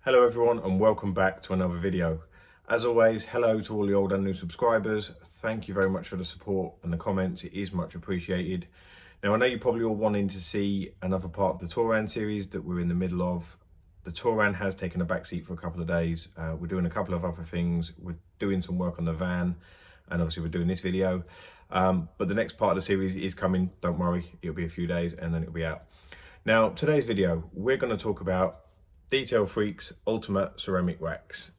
Hello everyone and welcome back to another video. As always, hello to all the old and new subscribers. Thank you very much for the support and the comments. It is much appreciated. Now I know you're probably all wanting to see another part of the Touran series that we're in the middle of. The Touran has taken a back seat for a couple of days. We're doing a couple of other things. We're doing some work on the van and obviously we're doing this video. But the next part of the series is coming. Don't worry, it'll be a few days and then it'll be out. Now today's video, we're going to talk about Detail Freaks Ultimate Ceramic Wax.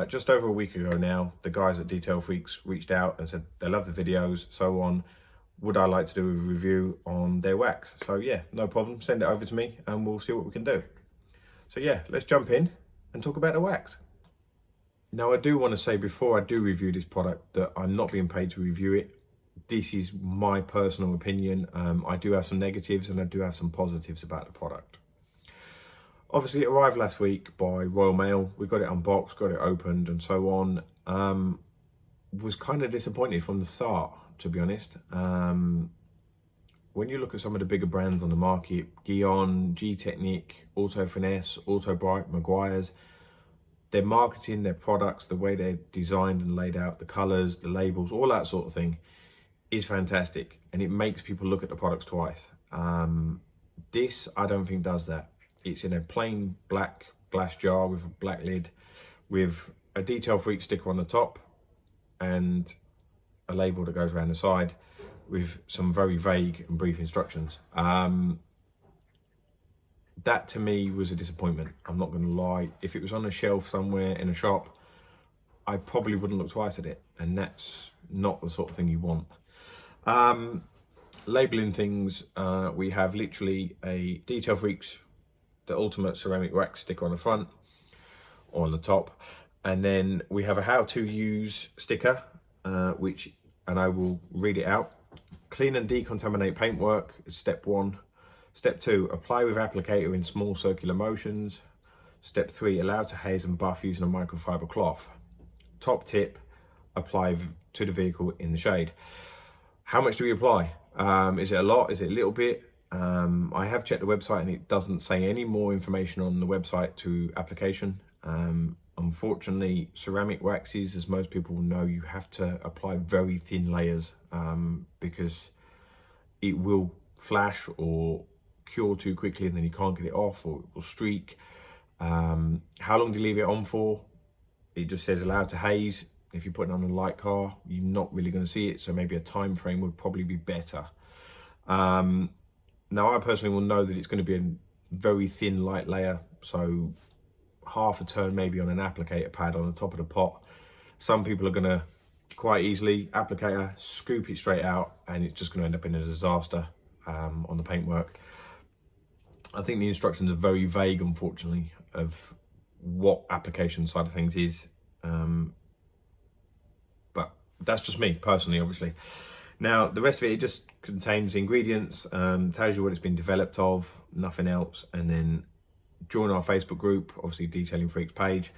Just over a week ago now, the guys at Detail Freaks reached out and said they love the videos, so on. Would I like to do a review on their wax? So yeah, no problem, send it over to me and we'll see what we can do. So yeah, let's jump in and talk about the wax. Now I do want to say before I do review this product that I'm not being paid to review it. This is my personal opinion. I do have some negatives and I do have some positives about the product. Obviously, it arrived last week by Royal Mail. We got it unboxed, got it opened and so on. Was kind of disappointed from the start, to be honest. When you look at some of the bigger brands on the market, Guion, G-Technique, Auto Finesse, Auto Bright, Maguire's, their marketing, their products, the way they're designed and laid out, the colours, the labels, all that sort of thing is fantastic. And it makes people look at the products twice. This, I don't think, does that. It's in a plain black glass jar with a black lid with a Detail Freak sticker on the top and a label that goes around the side with some very vague and brief instructions. That to me was a disappointment. I'm not going to lie. If it was on a shelf somewhere in a shop, I probably wouldn't look twice at it. And that's not the sort of thing you want. Labeling things, we have literally a Detail Freaks the Ultimate Ceramic Wax sticker on the front or on the top, and then we have a how to use sticker and I will read it out. Clean and decontaminate paintwork is step 1. Step 2, apply with applicator in small circular motions. Step 3, allow to haze and buff using a microfiber cloth. Top tip, apply to the vehicle in the shade. How much do we apply? Is it a lot? Is it a little bit? I have checked the website and it doesn't say any more information on the website to application. Unfortunately, ceramic waxes, as most people know, you have to apply very thin layers because it will flash or cure too quickly and then you can't get it off, or it will streak. How long do you leave it on for? It just says allowed to haze. If you put it on a light car, you're not really going to see it, so maybe a time frame would probably be better. Now I personally will know that it's going to be a very thin light layer, so half a turn maybe on an applicator pad on the top of the pot. Some people are going to quite easily applicator, scoop it straight out, and it's just going to end up in a disaster on the paintwork. I think the instructions are very vague, unfortunately, of what application side of things is. But that's just me personally, obviously. Now, the rest of it just contains ingredients, tells you what it's been developed of, nothing else. And then join our Facebook group, obviously Detailing Freaks page,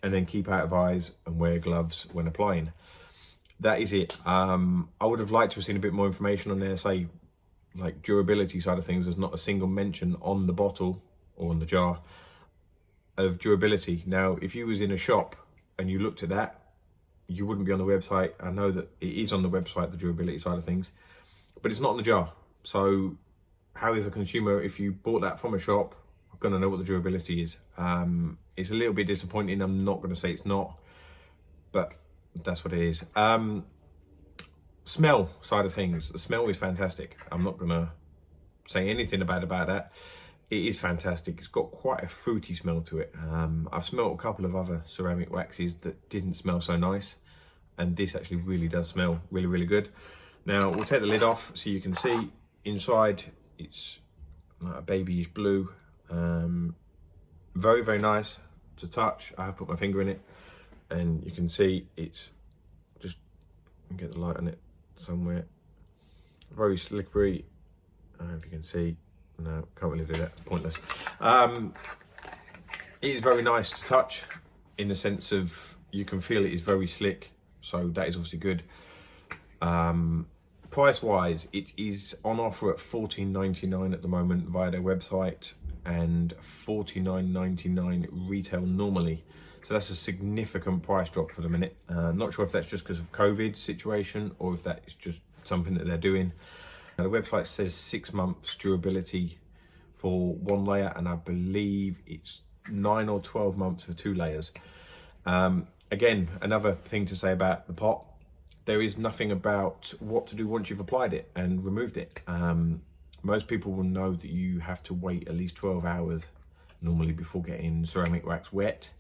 and then keep out of eyes and wear gloves when applying. That is it. I would have liked to have seen a bit more information on there, say, like durability side of things. There's not a single mention on the bottle or on the jar of durability. Now, if you was in a shop and you looked at that, you wouldn't be on the website. I know that it is on the website, the durability side of things, but it's not on the jar. So how is the consumer, if you bought that from a shop, going to know what the durability is? It's a little bit disappointing. I'm not going to say it's not, but that's what it is. Smell side of things, the smell is fantastic. I'm not going to say anything about that. It is fantastic. It's got quite a fruity smell to it. I've smelled a couple of other ceramic waxes that didn't smell so nice, and this actually really does smell really, really good. Now we'll take the lid off so you can see inside. It's like a babyish blue. Very, very nice to touch. I have put my finger in it and you can see it's just, get the light on it somewhere, very slippery. I don't know if you can see. No, can't really do that, it's pointless. It is very nice to touch in the sense of you can feel it is very slick, so that is obviously good. Price wise, it is on offer at $14.99 at the moment via their website. and $49.99 retail normally. So that's a significant price drop for the minute. Not sure if that's just because of COVID situation or if that is just something that they're doing. Now, the website says 6 months durability for 1 layer, and I believe it's 9 or 12 months for 2 layers. Again, another thing to say about the pot, there is nothing about what to do once you've applied it and removed it. Most people will know that you have to wait at least 12 hours normally before getting ceramic wax wet.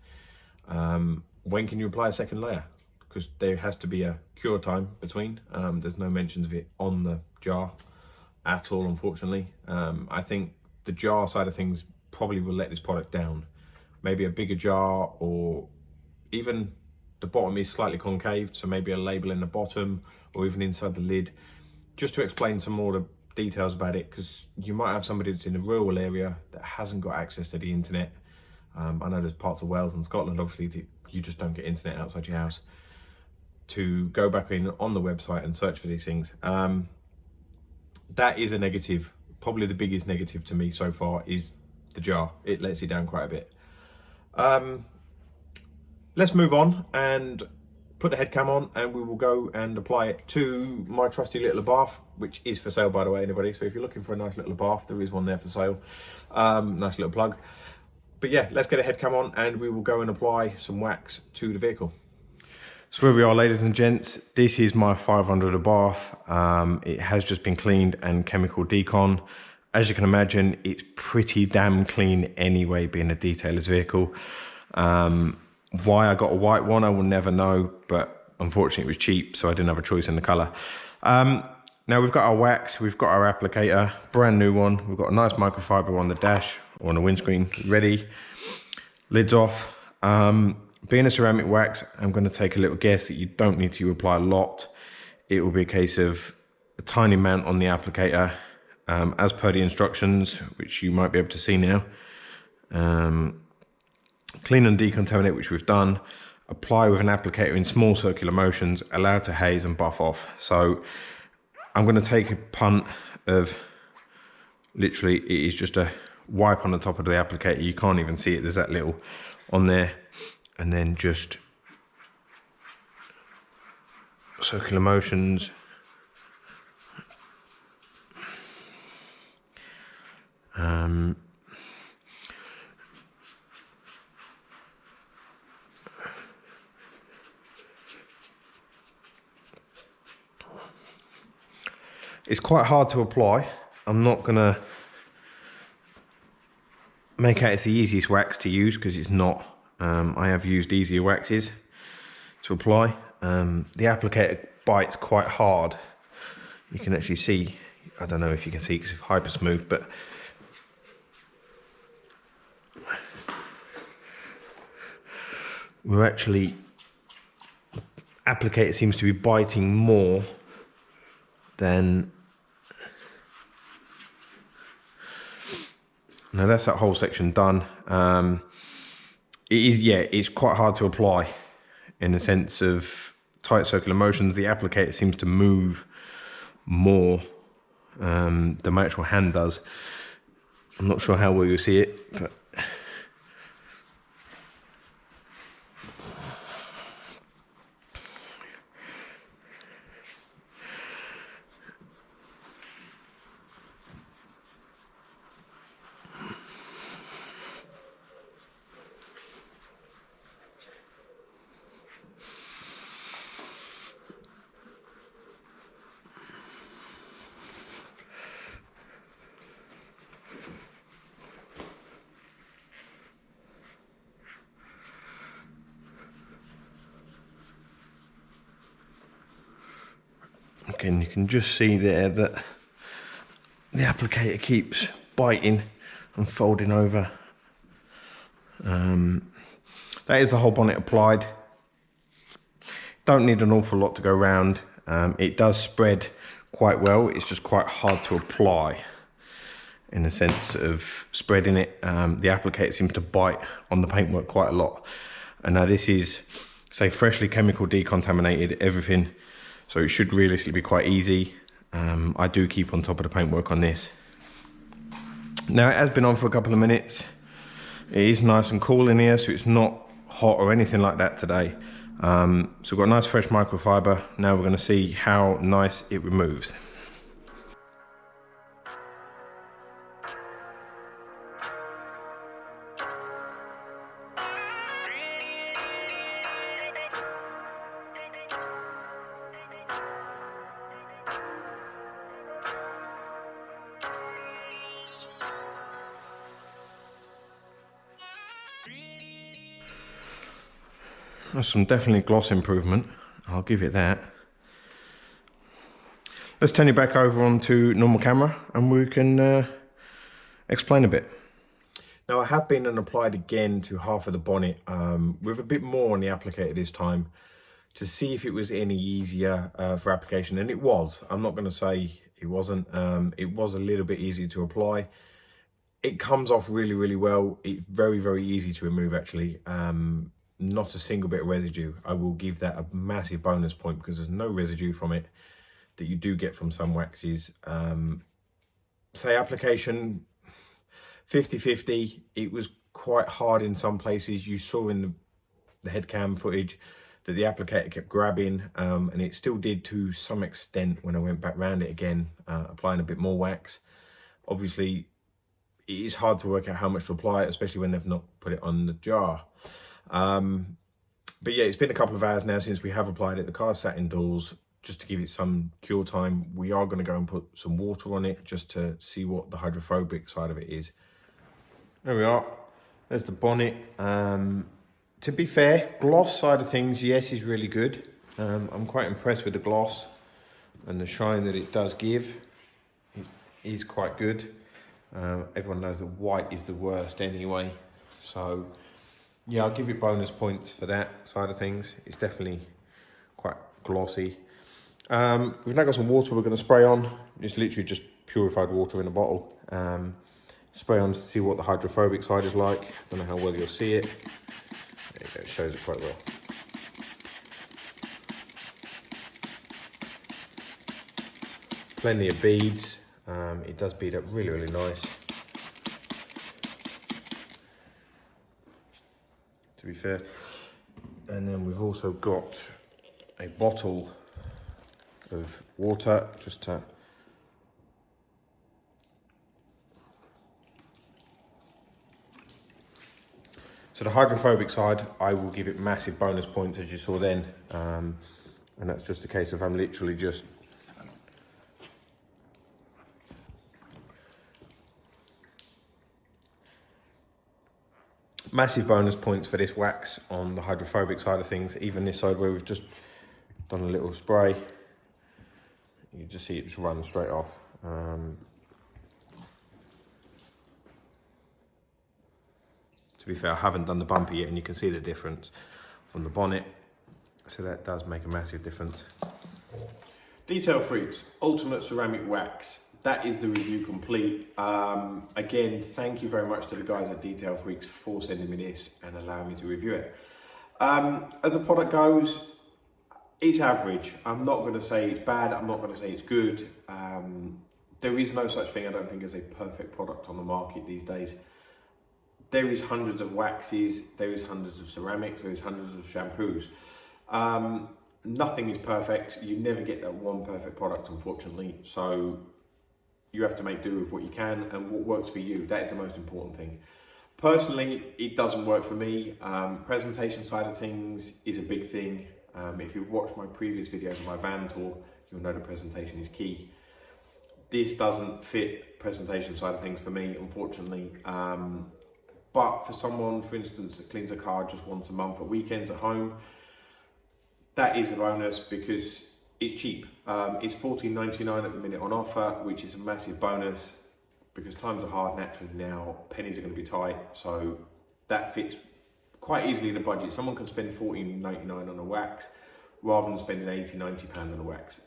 When can you apply a second layer? Because there has to be a cure time between. There's no mentions of it on the jar at all, unfortunately. I think the jar side of things probably will let this product down. Maybe a bigger jar, or even the bottom is slightly concave, so maybe a label in the bottom or even inside the lid, just to explain some more of the details about it, because you might have somebody that's in a rural area that hasn't got access to the internet. I know there's parts of Wales and Scotland, obviously, that you just don't get internet outside your house, to go back in on the website and search for these things. That is a negative. Probably the biggest negative to me so far is the jar. It lets it down quite a bit. Let's move on and put the head cam on, and we will go and apply it to my trusty little bath, which is for sale, by the way, anybody. So if you're looking for a nice little bath, there is one there for sale. Nice little plug. But yeah, let's get a head cam on and we will go and apply some wax to the vehicle. So where we are, ladies and gents, this is my 500 bath. It has just been cleaned and chemical decon. As you can imagine, it's pretty damn clean anyway, being a detailer's vehicle. Why I got a white one, I will never know, but unfortunately it was cheap, so I didn't have a choice in the color. Now we've got our wax, we've got our applicator, brand new one. We've got a nice microfiber on the dash or on the windscreen, ready. Lids off. Being a ceramic wax, I'm going to take a little guess that you don't need to apply a lot. It will be a case of a tiny amount on the applicator, as per the instructions, which you might be able to see now. Clean and decontaminate, which we've done. Apply with an applicator in small circular motions, allow to haze and buff off. So I'm going to take a punt of, literally, it is just a wipe on the top of the applicator. You can't even see it, there's that little on there. And then just circular motions. It's quite hard to apply. I'm not gonna make out it's the easiest wax to use, because it's not. I have used easier waxes to apply. The applicator bites quite hard. You can actually see, I don't know if you can see because it's hyper smooth, but we're actually, applicator seems to be biting more than. Now that's that whole section done. It is, yeah, it's quite hard to apply in the sense of tight circular motions. The applicator seems to move more than my actual hand does. I'm not sure how well you'll see it, but again, you can just see there that the applicator keeps biting and folding over. That is the whole bonnet applied. Don't need an awful lot to go around. It does spread quite well. It's just quite hard to apply in the sense of spreading it. The applicator seems to bite on the paintwork quite a lot. And now this is, say, freshly chemical decontaminated, everything. So it should realistically be quite easy. I do keep on top of the paintwork on this. Now it has been on for a couple of minutes. It is nice and cool in here, so it's not hot or anything like that today. So we've got a nice fresh microfiber. Now we're going to see how nice it removes. That's some definitely gloss improvement, I'll give it that. Let's turn you back over onto normal camera and we can explain a bit. Now I have been and applied again to half of the bonnet with a bit more on the applicator this time to see if it was any easier for application, and it was. I'm not going to say it wasn't. It was a little bit easier to apply. It comes off really, really well. It's very, very easy to remove actually. Not a single bit of residue. I will give that a massive bonus point because there's no residue from it that you do get from some waxes. Say application 50-50. It was quite hard in some places. You saw in the head cam footage that the applicator kept grabbing, and it still did to some extent when I went back round it again, applying a bit more wax. Obviously, it is hard to work out how much to apply, especially when they've not put it on the jar. But yeah, it's been a couple of hours now since we have applied it. The car's sat indoors just to give it some cure time. We are going to go and put some water on it just to see what the hydrophobic side of it is. There we are. There's the bonnet. To be fair, gloss side of things, yes, is really good. I'm quite impressed with the gloss and the shine that it does give. It is quite good. Everyone knows that white is the worst anyway. So yeah, I'll give you bonus points for that side of things. It's definitely quite glossy. We've now got some water we're going to spray on. It's literally just purified water in a bottle. Spray on to see what the hydrophobic side is like. Don't know how well you'll see it. There you go, it shows it quite well. Plenty of beads. It does bead up really, really nice. To be fair. And then we've also got a bottle of water just to so the hydrophobic side, I will give it massive bonus points as you saw then, and that's just a case of I'm literally just massive bonus points for this wax on the hydrophobic side of things. Even this side where we've just done a little spray, you just see it just run straight off. To be fair, I haven't done the bumper yet and you can see the difference from the bonnet. So that does make a massive difference. Detail Freaks, Ultimate Ceramic Wax. That is the review complete. Again, thank you very much to the guys at Detail Freaks for sending me this and allowing me to review it. As the product goes, it's average. I'm not going to say it's bad. I'm not going to say it's good. There is no such thing, I don't think, as a perfect product on the market these days. There is hundreds of waxes, there is hundreds of ceramics, there is hundreds of shampoos. Nothing is perfect. You never get that one perfect product, unfortunately. So you have to make do with what you can and what works for you. That is the most important thing. Personally, it doesn't work for me. Presentation side of things is a big thing. If you've watched my previous videos on my van tour, you'll know the presentation is key. This doesn't fit presentation side of things for me, unfortunately. But for someone, for instance, that cleans a car just once a month at weekends at home, that is a bonus because it's cheap. It's $14.99 at the minute on offer, which is a massive bonus because times are hard naturally now. Pennies are going to be tight, so that fits quite easily in a budget. Someone can spend $14.99 on a wax rather than spending £80-90 on a wax.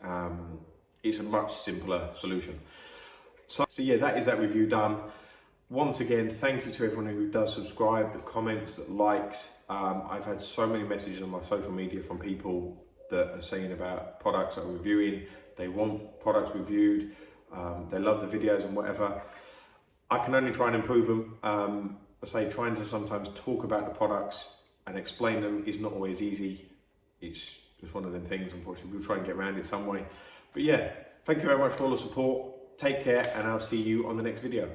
It's a much simpler solution. So yeah, that is that review done. Once again, thank you to everyone who does subscribe, that comments, that likes. I've had so many messages on my social media from people that are saying about products that I'm reviewing. They want products reviewed. They love the videos and whatever. I can only try and improve them. I say trying to sometimes talk about the products and explain them is not always easy. It's just one of them things, unfortunately. We'll try and get around it some way. But yeah, thank you very much for all the support. Take care, and I'll see you on the next video.